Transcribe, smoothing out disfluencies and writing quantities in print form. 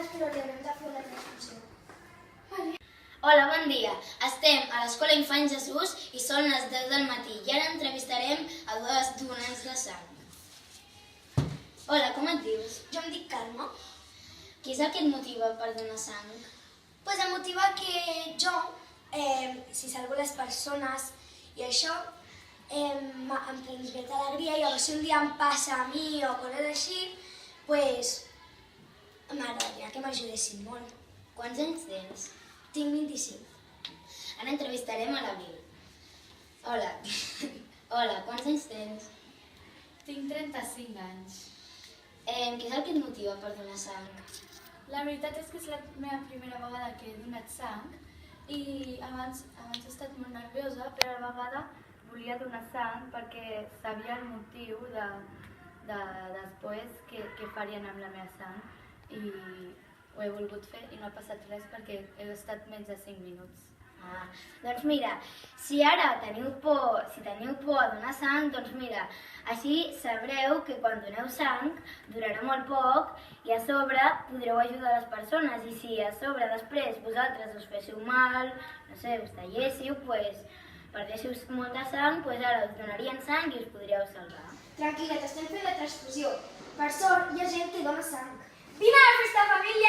bones, però li haurem de fer una transfusió. Hola, bon dia. Estem a l'Escola Infant Jesús i són les 10 del matí i ara entrevistarem a dues donants de sang. Hola, com et dius? Jo em dic Carme. Qui és el que et motiva per donar sang? Pues em motiva que jo, si salvo les persones i això, em transmet alegria i llavors si un dia em passa a mi o coses així, pues m'agradaria que m'ajudessin molt. Quants anys tens? Tinc 25. Ara entrevistarem a l'Abril. Hola. Hola, quants anys tens? Tinc 35 anys. Què és el que et motiva per donar sang? La veritat és que és la meva primera vegada que he donat sang i abans he estat molt nerviosa, però a la vegada volia donar sang perquè sabia el motiu després que farien amb la meva sang i ho he volgut fer i no ha passat res perquè he estat menys de 5 minuts. Doncs mira, si ara teniu por a donar sang, doncs mira, així sabreu que quan doneu sang durarà molt poc i a sobre podreu ajudar les persones i si a sobre després vosaltres us féssiu mal, no sé, us talléssiu, doncs perdéssiu molt de sang, doncs ara us donarien sang i us podríeu salvar. Tranquil·la, t'estem fent la transfusió. Per sort, hi ha gent que dona sang. Vine a la festa, família!